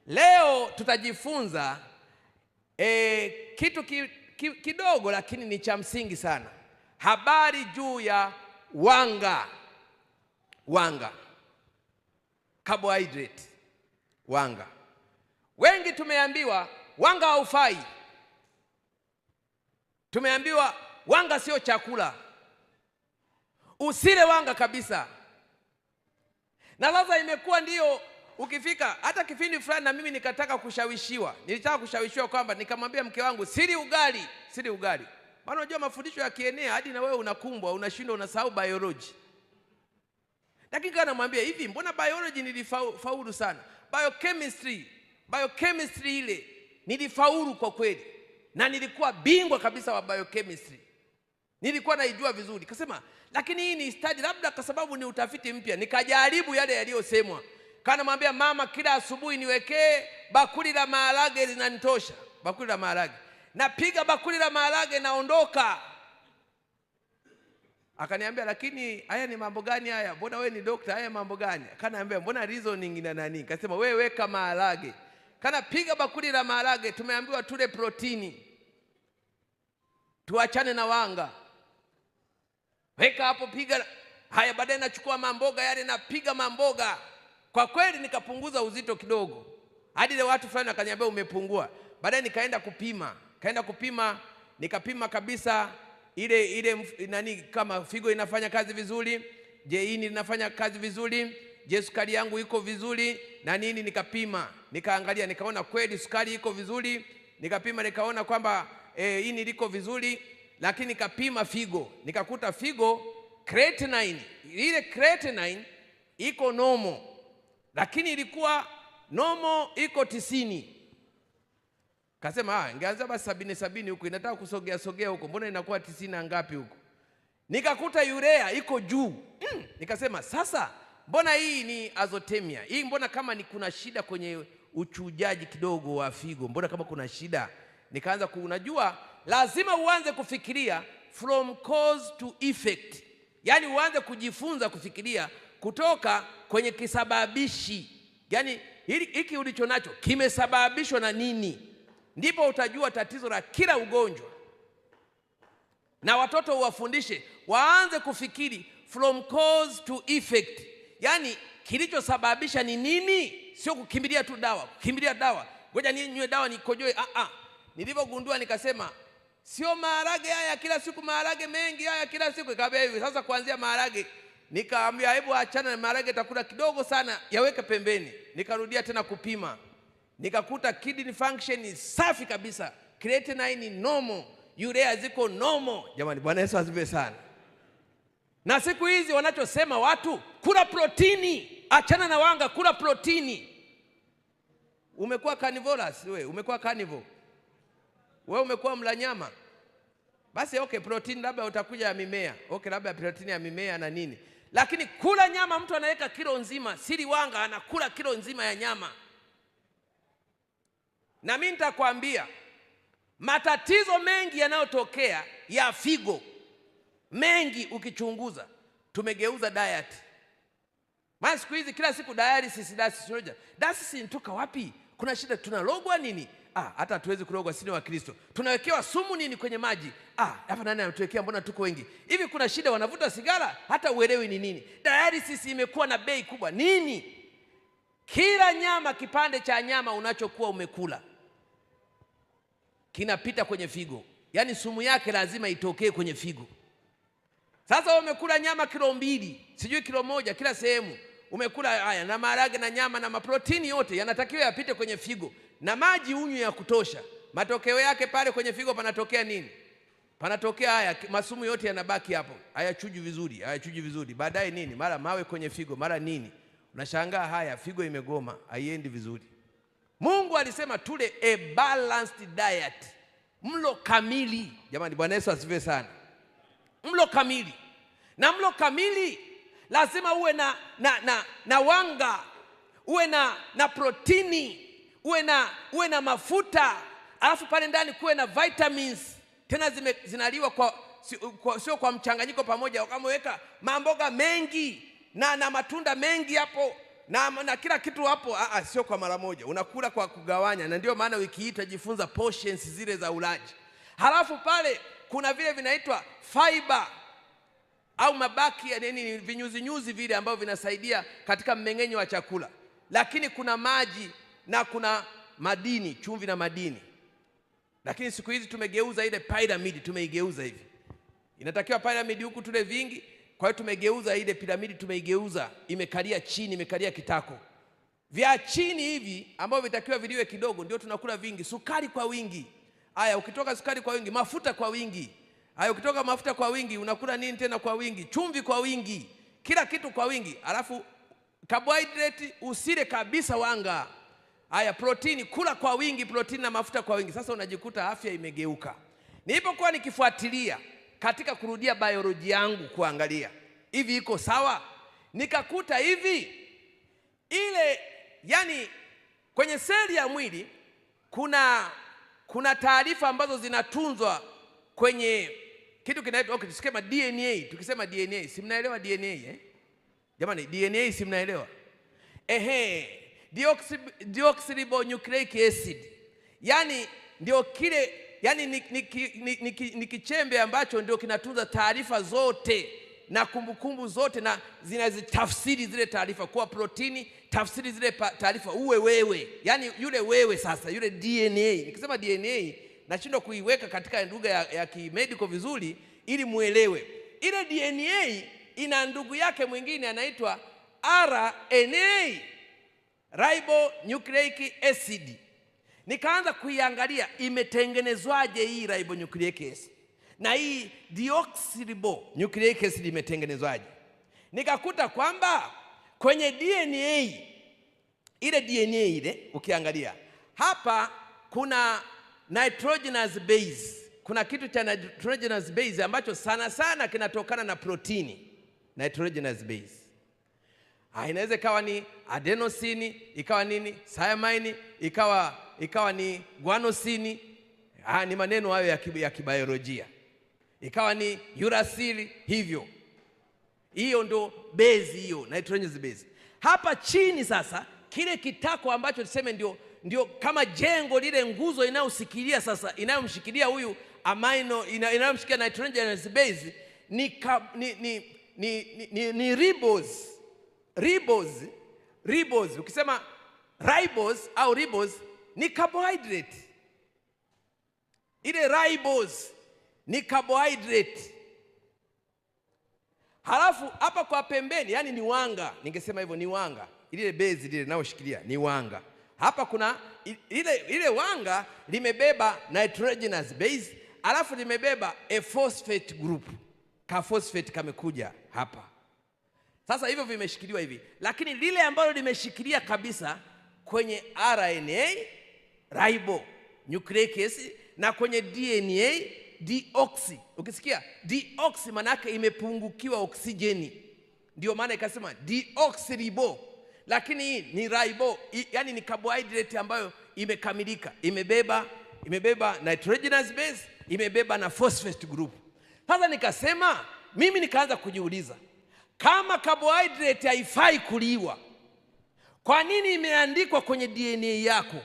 Leo tutajifunza kitu kidogo lakini ni cha msingi sana. Habari juu ya wanga. Carbohydrate. Wanga. Wengi tumeambiwa wanga haufai. Tumeambiwa wanga sio chakula. Usile wanga kabisa. Na ladha imekuwa ndio ukifika hata kipindi fulani na mimi nilitaka kushawishiwa kwamba nikamwambia mke wangu sili ugali. Maana unajua mafundisho ya kienea hadi na wewe unakumbwa, unashindwa, unasahau biology. Lakini kana namwambia hivi, mbona biology nilifaulu sana? Biochemistry ile nilifaulu kwa kweli. Na nilikuwa bingwa kabisa wa biochemistry. Nilikuwa naijua vizuri. Kasema, lakini hii ni study, labda kwa sababu ni utafiti mpya. Nikajaribu yale yaliyosemwa. Kana mwambia mama, kila asubuhi niwekee bakuli la maharage linanitosha. Bakuli la maharage. Napiga bakuli la maharage naondoka. Akaniambia, lakini haya ni mambo gani haya? Mbona wewe ni dokta, haya mambo gani? Akaniambia, mbona reasoning ina nani? Kasema, wewe weka maharage. Kana piga bakuli la maharage, tumeambiwa tule protini. Tuachane na wanga. Weka hapo, piga. Haya, baadaye nachukua mamboga yale napiga mamboga. Kwa kweli nikapunguza uzito kidogo. Hadi ile watu fulani wakaniambia umepungua. Baadaye nikaenda kupima. Nikapima kabisa ile nani, kama figo inafanya kazi vizuri, je, ini linafanya kazi vizuri, je, sukari yangu iko vizuri na nini. Nikapima, nikaangalia, nikaona kweli sukari iko vizuri. Nikapima nikaona kwamba ini liko vizuri. Lakini nikapima figo, nikakuta figo creatinine iko normal. Lakini ilikuwa normal iko 90. Kasema ingeanza basi 70 huko, inataka kusogea huko, mbona inakuwa 90 ngapi huko? Nikakuta urea iko juu. Nikasema sasa mbona hii ni azotemia? Hii mbona kama ni kuna shida kwenye uchujaji kidogo wa figo, mbona kama kuna shida? Nikaanza unajua lazima uanze kufikiria from cause to effect. Yaani uanze kujifunza kufikiria kutoka kwenye kisababishi. Yaani hiki ulicho nacho kimesababishwa na nini? Ndipo utajua tatizo la kila ugonjwa. Na watoto uwafundishe waanze kufikiri from cause to effect. Yaani kilichosababisha ni nini? Sio kukimbilia tu dawa. Ngoja ninywe dawa nikojoe. Nilipogundua nikasema sio maharage haya kila siku, maharage mengi haya kila siku. Ikabia hivi sasa, kuanzia maharage nikaambia hebu achana na maharage, takula kidogo sana, yaweke pembeni. Nikarudia tena kupima, nikakuta kidney function ni safi kabisa, creatinine ni normal, urea ziko normal. Jamani, Bwana Yesu asifiwe sana. Na siku hizi wanachosema watu, kula protini, achana na wanga, kula protini. Umekuwa carnivorous wewe, umekuwa carnivore. Wewe umekuwa mla nyama. Basi protein labda utakuja ya mimea. Labda protein ya mimea na nini. Lakini kula nyama, mtu anaweka kilo nzima, siri wanga anakula kilo nzima ya nyama. Na mimi nitakwambia matatizo mengi yanayotokea ya figo, mengi ukichunguza, tumegeuza diet. Maana siku hizi kila siku dialysis. Dialysis inatoka wapi? Kuna shida, tunalogwa nini? Hata hatuwezi kulogwa, sisi wa Kristo. Tunawekewa sumu nini kwenye maji? Hapa nani anatuwekea, mbona tuko wengi? Hivi kuna shida, wanavuta sigara, hata uelewi ni nini. Dialysis imekuwa na bei kubwa. Nini? Kila nyama, kipande cha nyama unachokuwa umekula kinapita kwenye figo. Yaani sumu yake lazima itokee kwenye figo. Sasa umekula nyama kilo 2, sijui kilo 1 kila sehemu. Umekula haya na maharage na nyama na maprotini yote yanatakiwa yapite kwenye figo. Na maji unywe ya kutosha. Matokeo yake pale kwenye figo panatokea nini? Panatokea haya, masumu yote yanabaki hapo. Hayachuji vizuri. Baadaye nini? Mara mawe kwenye figo, mara nini? Unashangaa haya, figo imegoma, haiendi vizuri. Mungu alisema tule a balanced diet. Mlo kamili. Jamani, Bwana Yesu asifiwe sana. Mlo kamili. Na mlo kamili lazima uwe na wanga, uwe na protini, uwe na mafuta, alafu pale ndani kuwe na vitamins. Tena zinaliwa sio kwa mchanganyiko pamoja. Kama weka mamboga mengi na matunda mengi hapo, na kila kitu hapo. Sio kwa mara moja, unakula kwa kugawanya, na ndio maana wiki hii tutajifunza portions zile za ulaji. Halafu pale kuna vile vinaitwa fiber au mabaki ya nini, vinyuzi vile ambavyo vinasaidia katika mmeng'enyo wa chakula. Lakini kuna maji na kuna madini, chumvi na madini. Lakini siku hizi tumegeuza ile pyramid, tumeigeuza hivi. Inatakiwa pyramid huku tule vingi, kwa hiyo tumegeuza ile pyramid, tumeigeuza imekalia chini, imekalia kitako. Vya chini hivi ambavyo vitakiwa viliwe kidogo ndio tunakula vingi. Sukari kwa wingi. Haya, ukitoka sukari kwa wingi, mafuta kwa wingi. Haya, ukitoka mafuta kwa wingi, unakula nini tena kwa wingi? Chumvi kwa wingi. Kila kitu kwa wingi. Alafu carbohydrate usile kabisa wanga. Haya, protini kula kwa wingi, protini na mafuta kwa wingi. Sasa unajikuta afya imegeuka. Nilipokuwa nikifuatilia katika kurudia biology yangu kuangalia hivi iko sawa, nikakuta hivi ile, yani kwenye seli ya mwili kuna taarifa ambazo zinatunzwa kwenye kitu kinaitwa tukisema DNA. Tukisema DNA, si mnaelewa DNA Jamani, DNA si mnaelewa? Deoxyribonucleic acid. Yani ndio kile, yani ni kichembe ambacho ndio kinatunza taarifa zote na kumbukumbu zote, na zinazitafsiri zile taarifa kuwa protini, tafsiri zile taarifa uwe wewe. Yani yule wewe sasa, yule DNA. Nikisema DNA nashindwa kuiweka katika lugha ya kimedical vizuri ili muelewe. Ile DNA ina ndugu yake mwingine anaitwa RNA, ribonucleic acid. Nikaanza kuiangalia imetengenezwaje hii ribonucleic acid na hii deoxyribonucleic acid imetengenezwaje. Nikakuta kwamba kwenye DNA ile ukiangalia hapa kuna nitrogenous base. Kuna kitu cha nitrogenous base ambacho sana kinatokana na protini. Nitrogenous base inaweza ikawa ni adenosine, ikawa nini thymine, ikawa ni guanosine. Ni maneno hayo ya kibiolojia. Ikawa ni uracil. Hivyo hiyo ndo base, hiyo nitrogenous base. Hapa chini sasa kile kitako ambacho tuseme ndio kama jengo lile, nguzo inayosikilia sasa, inayomshikilia huyu amino, inayomshikilia nitrogenous base ni ribose. Ukisema ribose au ribose ni carbohydrate. Ile ribose ni carbohydrate. Halafu hapa kwa pembeni, yani ni wanga, ningesema hivyo, ni wanga. Ile base ile inayoshikilia ni wanga. Hapa kuna ile wanga limebeba nitrogenous base, alafu limebeba a phosphate group. Ka phosphate kamekuja hapa. Sasa hivyo vimeshikiliwa hivi, lakini lile ambalo limeshikilia kabisa kwenye RNA ribonucleic acid na kwenye DNA deoxy. Ukisikia deoxy maana yake imepungukiwa oksijeni, ndio maana ikasema deoxyribo. Lakini hii ni ribo, yani ni carbohydrate ambayo imekamilika, imebeba nitrogenous base, imebeba na phosphate group. Sasa nikasema mimi, nikaanza kujiuliza, kama carbohydrate haifai kuliwa, kwa nini imeandikwa kwenye DNA yako?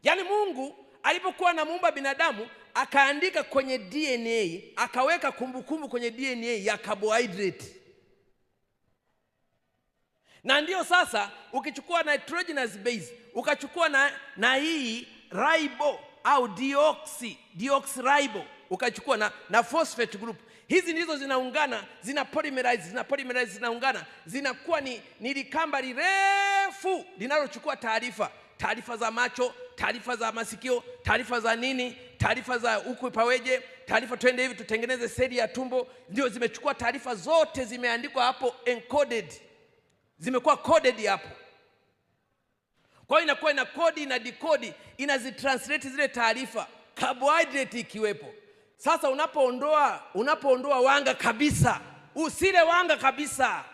Yani Mungu alipokuwa anamuumba binadamu akaandika kwenye DNA, akaweka kumbukumbu kwenye DNA ya carbohydrate. Na ndio sasa ukichukua nitrogenous base ukachukua na hii ribo au deoxyribo ukachukua na phosphate group, hizi ndizo zinaungana, zina polymerize, zinaungana, zinakuwa ni likamba lirefu linalochukua taarifa za macho, taarifa za masikio, taarifa za nini, taarifa za huku paweje, taarifa twende hivi tutengeneze seli ya tumbo. Ndio zimechukua taarifa zote, zimeandikwa hapo, encoded, zimekuwa coded hapo. Kwa hiyo inakuwa ina kodi na decode, inazitranslate zile taarifa, carbohydrate ikiwepo. Sasa unapoondoa wanga kabisa, usile wanga kabisa,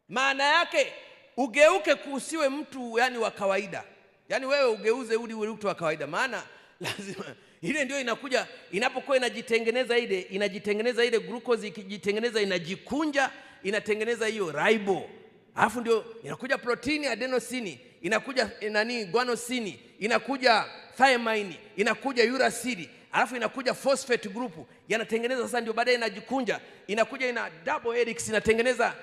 maana yake ugeuke kusiwe mtu yani wa kawaida. Yani wewe ugeuze uli mtu wa kawaida, maana lazima Ile ndio inakuja, inapokuwa inajitengeneza ile glucose, ikijitengeneza inajikunja, inatengeneza hiyo ribo. Alafu ndio inakuja protini adenosine, inakuja guanosine, inakuja thymine, inakuja uracil, alafu inakuja phosphate group, yanatengeneza sasa, ndio baadaye inajikunja, inakuja ina double helix, inatengeneza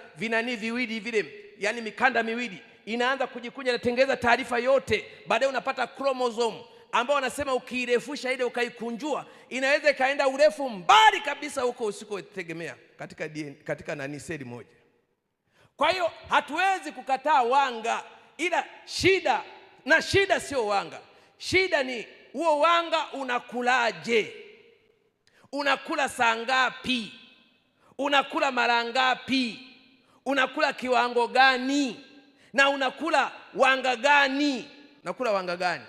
viwili vile, yani mikanda miwili, inaanza kujikunja, inatengeneza taarifa yote. Baadaye unapata chromosome ambao wanasema ukiirefusha ile ukaikunjua, inaweza ikaenda urefu mbali kabisa huko usikotegemea katika seli moja. Kwa hiyo hatuwezi kukataa wanga, ila shida sio wanga. Shida ni huo wanga unakulaje? Unakula saa ngapi? Unakula mara ngapi? Unakula kiwango gani? Na unakula wanga gani? Unakula wanga gani?